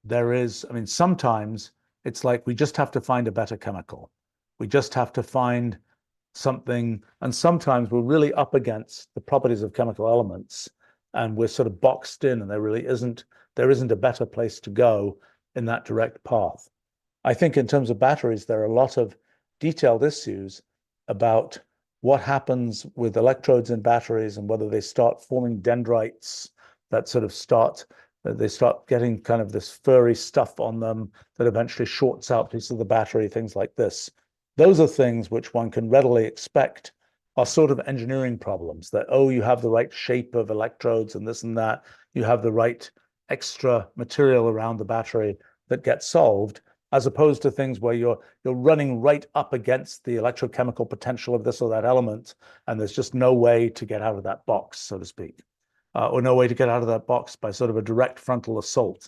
there is, I mean, sometimes it's like we just have to find a better chemical. We just have to find something, and sometimes we're really up against the properties of chemical elements and we're sort of boxed in, and there isn't a better place to go in that direct path. I think in terms of batteries, there are a lot of detailed issues about what happens with electrodes in batteries and whether they start forming dendrites that sort of they start getting kind of this furry stuff on them that eventually shorts out pieces of the battery, things like this. Those are things which one can readily expect are sort of engineering problems, that, oh, you have the right shape of electrodes and this and that, you have the right extra material around the battery that gets solved, as opposed to things where you're running right up against the electrochemical potential of this or that element, and there's just no way to get out of that box, so to speak, or no way to get out of that box by sort of a direct frontal assault.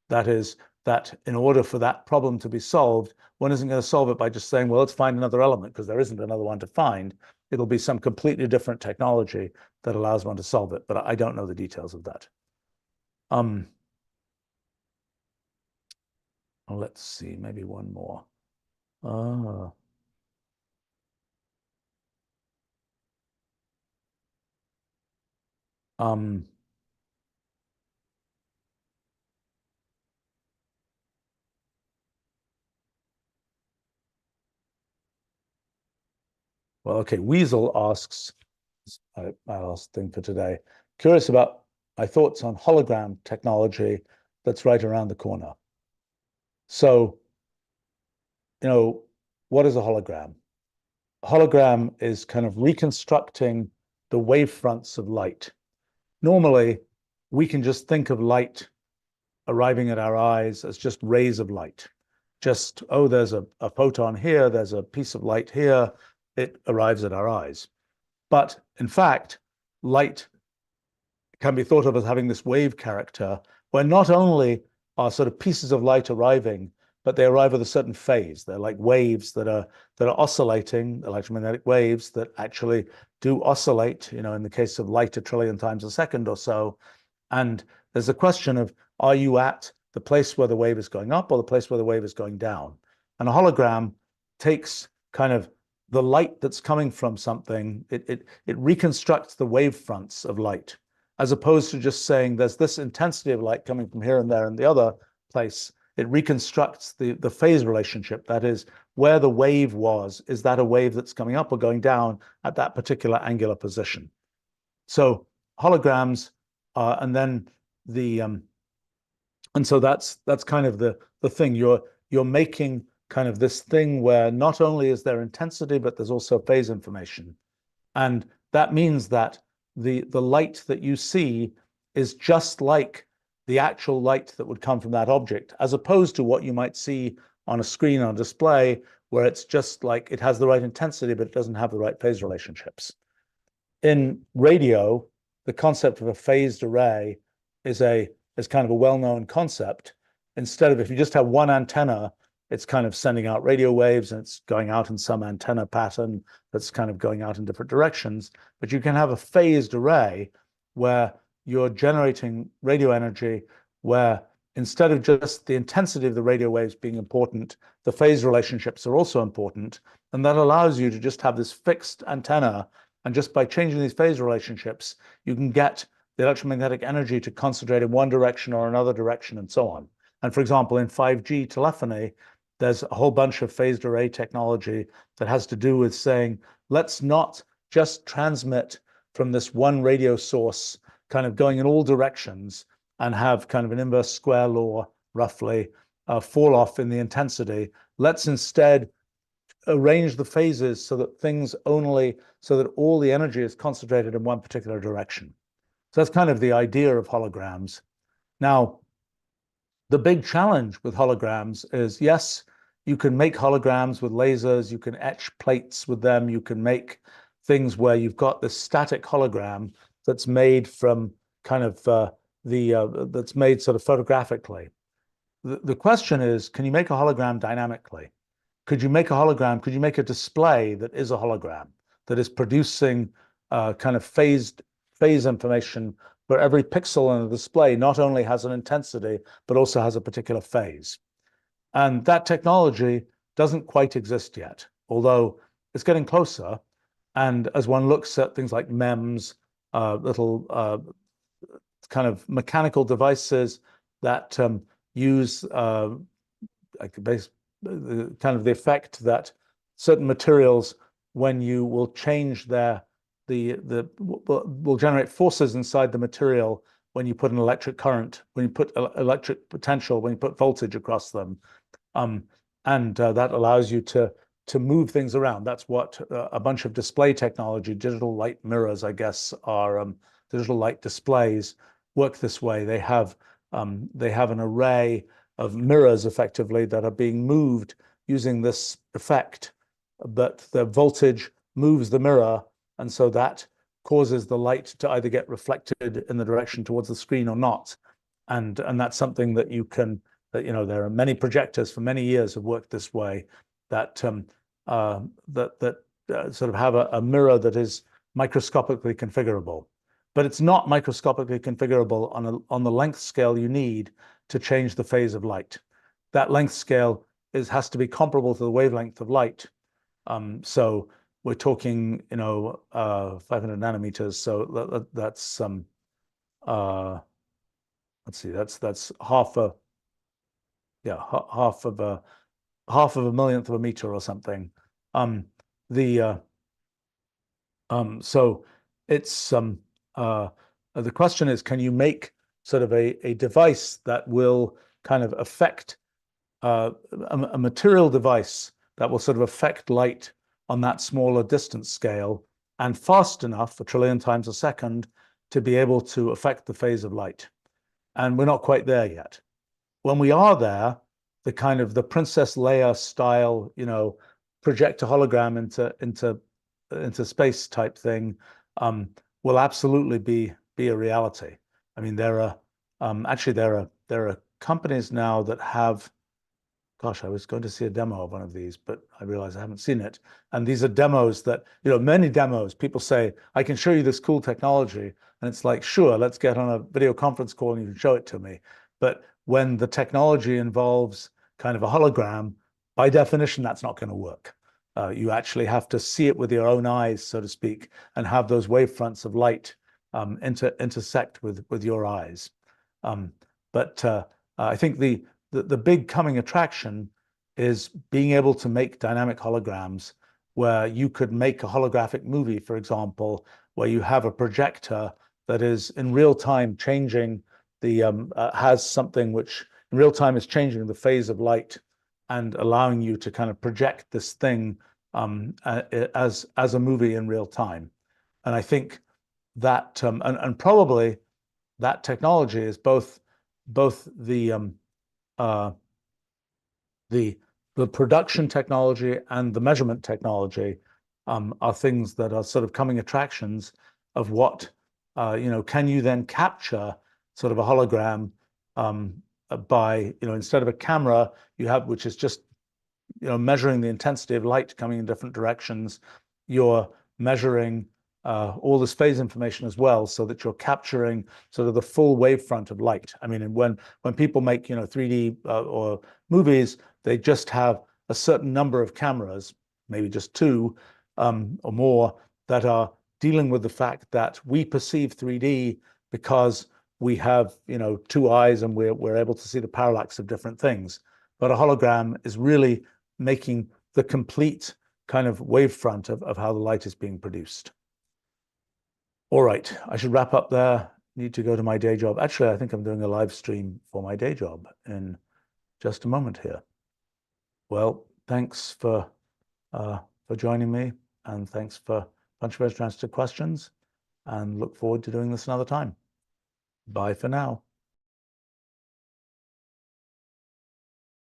That is, that in order for that problem to be solved, one isn't going to solve it by just saying, well, let's find another element, because there isn't another one to find. It'll be some completely different technology that allows one to solve it, but I don't know the details of that. Let's see, maybe one more. Well, okay, Weasel asks, my last thing for today, curious about my thoughts on hologram technology that's right around the corner. So, what is a hologram? A hologram is kind of reconstructing the wavefronts of light. Normally, we can just think of light arriving at our eyes as just rays of light. Just, oh, there's a photon here, there's a piece of light here, it arrives at our eyes. But in fact, light can be thought of as having this wave character, where not only are sort of pieces of light arriving, but they arrive at a certain phase. They're like waves that are oscillating, electromagnetic waves that actually do oscillate, in the case of light, 1 trillion times a second or so. And there's a question of, are you at the place where the wave is going up or the place where the wave is going down? And a hologram takes kind of the light that's coming from something, it reconstructs the wave fronts of light. as opposed to just saying there's this intensity of light coming from here and there and the other place. It reconstructs the phase relationship. That is, where the wave was, is that a wave that's coming up or going down at that particular angular position? So holograms, and then the and so that's kind of the thing. You're making kind of this thing where not only is there intensity, but there's also phase information. And that means that the light that you see is just like the actual light that would come from that object, as opposed to what you might see on a screen on a display, where it's just like it has the right intensity, but it doesn't have the right phase relationships. In radio, the concept of a phased array is kind of a well-known concept. Instead of, if you just have one antenna, it's kind of sending out radio waves and it's going out in some antenna pattern that's kind of going out in different directions. But you can have a phased array where you're generating radio energy, where instead of just the intensity of the radio waves being important, the phase relationships are also important. And that allows you to just have this fixed antenna. And just by changing these phase relationships, you can get the electromagnetic energy to concentrate in one direction or another direction and so on. And for example, in 5G telephony, there's a whole bunch of phased array technology that has to do with saying, let's not just transmit from this one radio source kind of going in all directions and have kind of an inverse square law, roughly, fall off in the intensity. Let's instead arrange the phases so that all the energy is concentrated in one particular direction. So that's kind of the idea of holograms. Now, the big challenge with holograms is, yes, you can make holograms with lasers, you can etch plates with them, you can make things where you've got this static hologram that's made from kind of that's made sort of photographically. The question is, can you make a hologram dynamically? Could you make a hologram? Could you make a display that is a hologram, that is producing kind of phase information, where every pixel in the display not only has an intensity, but also has a particular phase? And that technology doesn't quite exist yet, although it's getting closer. And as one looks at things like MEMS, little kind of mechanical devices that use like kind of the effect that certain materials, when you will change will generate forces inside the material when you put an electric current, when you put electric potential, when you put voltage across them, and that allows you to move things around. That's what a bunch of display technology, digital light mirrors, I guess, are digital light displays work this way. They have an array of mirrors effectively that are being moved using this effect, but the voltage moves the mirror, and so that causes the light to either get reflected in the direction towards the screen or not. And that's something that you can, there are many projectors for many years have worked this way, that sort of have a mirror that is microscopically configurable. But it's not microscopically configurable on the length scale you need to change the phase of light. That length scale has to be comparable to the wavelength of light. So we're talking, 500 nanometers. So that's let's see, that's half of a millionth of a meter or something. So it's the question is, can you make sort of a device that will kind of affect a material device that will sort of affect light on that smaller distance scale and fast enough, 1 trillion times a second, to be able to affect the phase of light? And we're not quite there yet. When we are there, the kind of the Princess Leia style, project a hologram into space type thing will absolutely be a reality. I mean, there are companies now that have, gosh, I was going to see a demo of one of these, but I realize I haven't seen it. And these are demos that, many demos, people say, I can show you this cool technology. And it's like, sure, let's get on a video conference call and you can show it to me. But when the technology involves kind of a hologram, by definition, that's not going to work. You actually have to see it with your own eyes, so to speak, and have those wavefronts of light intersect with your eyes. But I think the big coming attraction is being able to make dynamic holograms, where you could make a holographic movie, for example, where you have a projector that is in real time changing has something which in real time is changing the phase of light and allowing you to kind of project this thing as a movie in real time. And I think that and probably that technology is both the production technology and the measurement technology are things that are sort of coming attractions of what can you then capture sort of a hologram by instead of a camera you have, which is just measuring the intensity of light coming in different directions, you're measuring all this phase information as well, so that you're capturing sort of the full wavefront of light. I mean, when people make 3D or movies, they just have a certain number of cameras, maybe just two or more, that are dealing with the fact that we perceive 3D because we have two eyes and we're able to see the parallax of different things. But a hologram is really making the complete kind of wavefront of how the light is being produced. All right, I should wrap up there. Need to go to my day job. Actually, I think I'm doing a live stream for my day job in just a moment here. Well, thanks for joining me, and thanks for a bunch of interesting questions, and look forward to doing this another time. Bye for now.